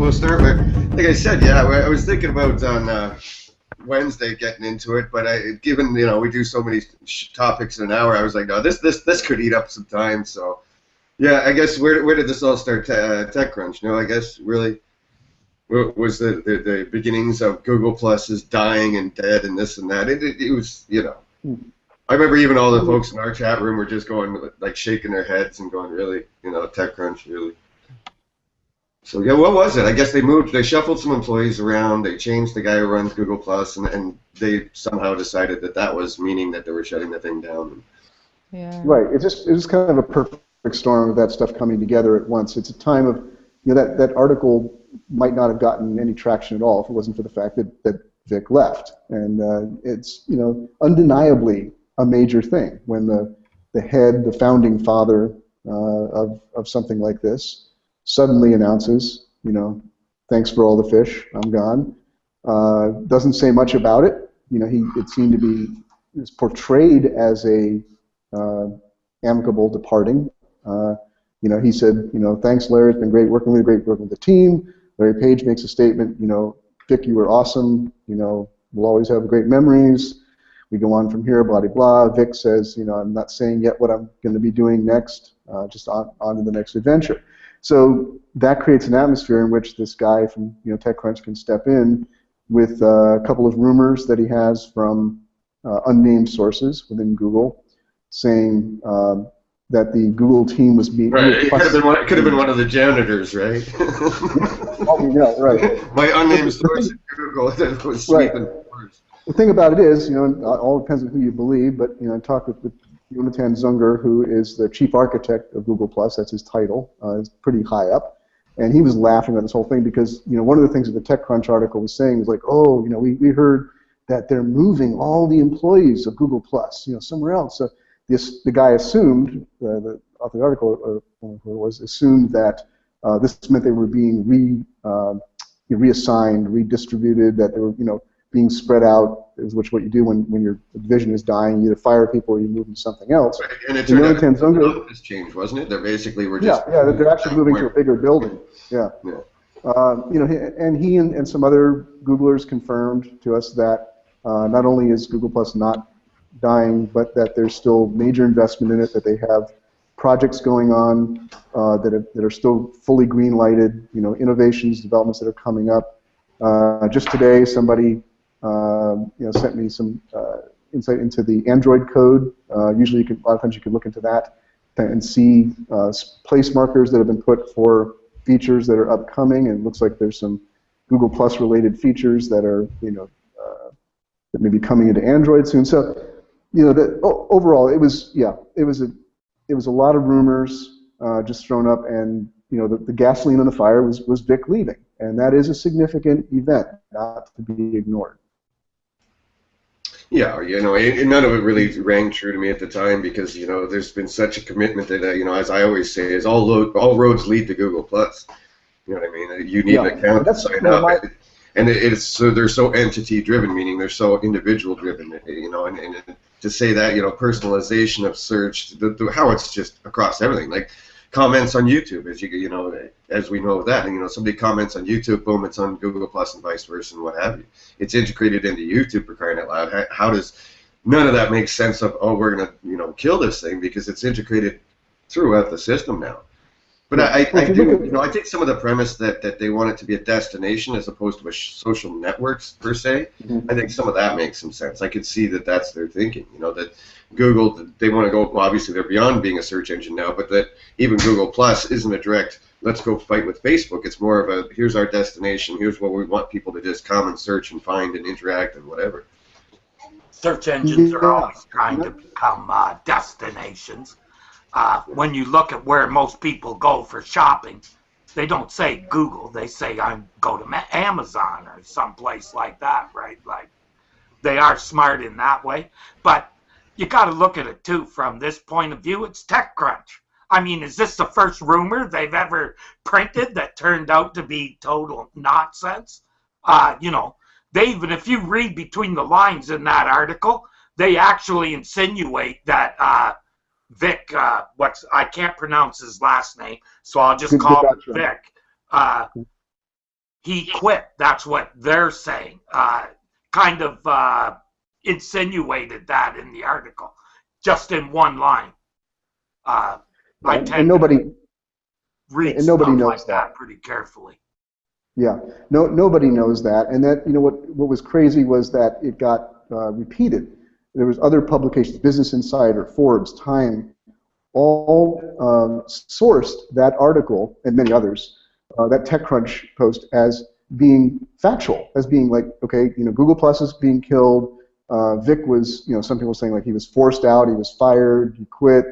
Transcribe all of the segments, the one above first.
we'll start with, like I said, yeah, I was thinking about on Wednesday getting into it, but given we do so many topics in an hour, I was like, no, this could eat up some time. So yeah, I guess where did this all start? TechCrunch, I guess really was the beginnings of Google Plus dying and dead and this and that. It was I remember even all the folks in our chat room were just going like shaking their heads and going, really, TechCrunch, really. So yeah, what was it? I guess they shuffled some employees around, they changed the guy who runs Google Plus, and they somehow decided that was meaning that they were shutting the thing down. Yeah. Right. It was kind of a perfect storm of that stuff coming together at once. It's a time of that article might not have gotten any traction at all if it wasn't for the fact that Vic left, and it's undeniably a major thing when the founding father of something like this suddenly announces, thanks for all the fish, I'm gone. Doesn't say much about it. It seemed to be portrayed as a amicable departing. He said, thanks, Larry. It's been great working with the team. Larry Page makes a statement. Vic, you were awesome. We'll always have great memories. We go on from here, blah, blah, blah. Vic says, I'm not saying yet what I'm going to be doing next, just on to the next adventure. So that creates an atmosphere in which this guy from TechCrunch can step in with a couple of rumors that he has from unnamed sources within Google, saying that the Google team was being... Right, it could have been one of the janitors, right? Oh, yeah, right. My unnamed source at Google that was sweeping floors. The thing about it is, it all depends on who you believe, but I talked with Jonathan Zunger, who is the chief architect of Google Plus. That's his title. It's pretty high up, and he was laughing at this whole thing because one of the things that the TechCrunch article was saying is like, oh, we heard that they're moving all the employees of Google Plus, somewhere else. So the guy assumed, the author of the article assumed that this meant they were being reassigned, redistributed, that they were being spread out, which what you do when your division is dying. You either fire people or you move them to something else. Right. And it turned out the office change, wasn't it? They basically were just... Yeah, they're actually moving to a bigger building. Yeah. And he and some other Googlers confirmed to us that not only is Google Plus not dying, but that there's still major investment in it, that they have projects going on that are still fully green-lighted, innovations, developments that are coming up. Just today, somebody sent me some insight into the Android code. Usually, a lot of times you can look into that and see place markers that have been put for features that are upcoming. And it looks like there's some Google Plus related features that are that may be coming into Android soon. So overall, it was a lot of rumors just thrown up, and the gasoline on the fire was Vic leaving, and that is a significant event, not to be ignored. Yeah, and none of it really rang true to me at the time because there's been such a commitment that as I always say, is all roads lead to Google Plus. You know what I mean? You need an account to sign up, and it's so they're so entity driven, meaning they're so individual driven. And to say that personalization of search, how it's just across everything, like comments on YouTube, as we know that, somebody comments on YouTube, boom, it's on Google Plus and vice versa and what have you. It's integrated into YouTube, for crying out loud. How does none of that make sense of, oh, we're gonna kill this thing because it's integrated throughout the system now. But I think some of the premise that they want it to be a destination as opposed to a social networks per se, I think some of that makes some sense. I could see that that's their thinking, that Google, they want to go, well, obviously they're beyond being a search engine now, but that even Google Plus isn't a direct, let's go fight with Facebook. It's more of a, here's our destination, here's what we want people to just come and search and find and interact and whatever. Search engines are always trying to become destinations. When you look at where most people go for shopping, they don't say Google, they say go to Amazon or someplace like that, right? Like, they are smart in that way, but you got to look at it too from this point of view. It's TechCrunch. I mean, is this the first rumor they've ever printed that turned out to be total nonsense? They even, if you read between the lines in that article, they actually insinuate that Vic, I can't pronounce his last name, so I'll just call him Vic. he quit. That's what they're saying. Kind of insinuated that in the article, just in one line. I tend and nobody to read and nobody stuff knows like that pretty carefully. Yeah, nobody knows that, and that what was crazy was that it got repeated. There was other publications, Business Insider, Forbes, Time, all sourced that article and many others, that TechCrunch post as being factual, as being like, okay, Google Plus is being killed. Vic was, some people saying like he was forced out, he was fired, he quit.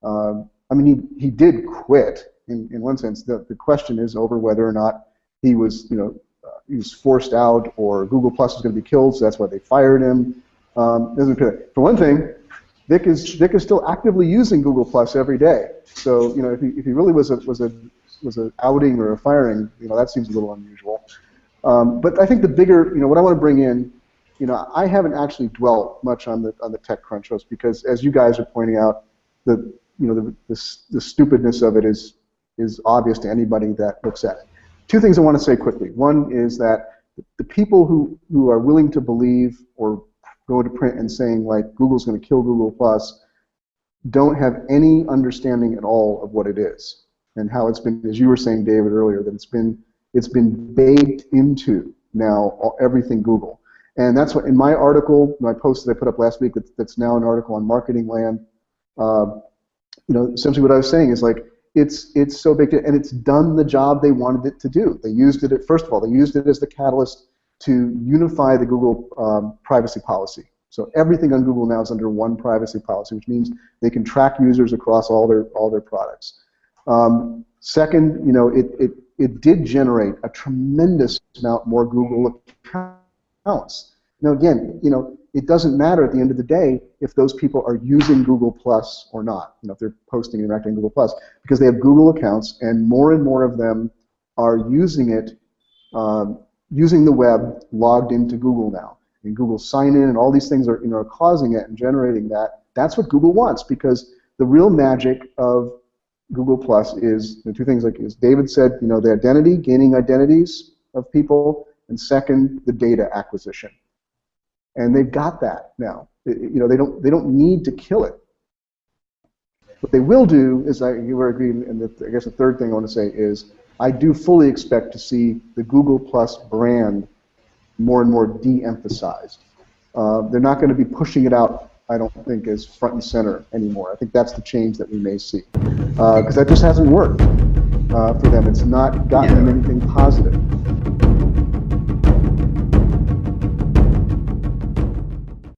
I mean, he did quit in one sense. The question is over whether or not he was, he was forced out, or Google Plus was going to be killed, so that's why they fired him. For one thing, Vic is still actively using Google Plus every day. So if he really was a outing or a firing, that seems a little unusual. But I think the bigger, what I want to bring in, I haven't actually dwelt much on the TechCrunch host because, as you guys are pointing out, the stupidness of it is obvious to anybody that looks at it. Two things I want to say quickly. One is that the people who are willing to believe or go to print and saying like Google's going to kill Google Plus don't have any understanding at all of what it is and how it's been, as you were saying, David, earlier, that it's been baked into now everything Google. And that's what in my article, my post that I put up last week, that's now an article on Marketing Land. Essentially what I was saying is like it's so baked in, and it's done the job they wanted it to do. They used it, first of all, they used it as the catalyst to unify the Google privacy policy. So everything on Google now is under one privacy policy, which means they can track users across all their products. Second, it did generate a tremendous amount more Google accounts. Now again, it doesn't matter at the end of the day if those people are using Google Plus or not, if they're posting and interacting in Google Plus, because they have Google accounts, and more of them are using it, using the web logged into Google now. And Google sign in and all these things are causing it and generating that. That's what Google wants, because the real magic of Google Plus is the two things, like as David said, the identity, gaining identities of people, and second, the data acquisition. And they've got that now. They don't need to kill it. What they will do is, you were agreeing, and I guess the third thing I want to say is, I do fully expect to see the Google Plus brand more and more de-emphasized. They're not going to be pushing it out, I don't think, as front and center anymore. I think that's the change that we may see, because that just hasn't worked for them. It's not gotten them anything positive.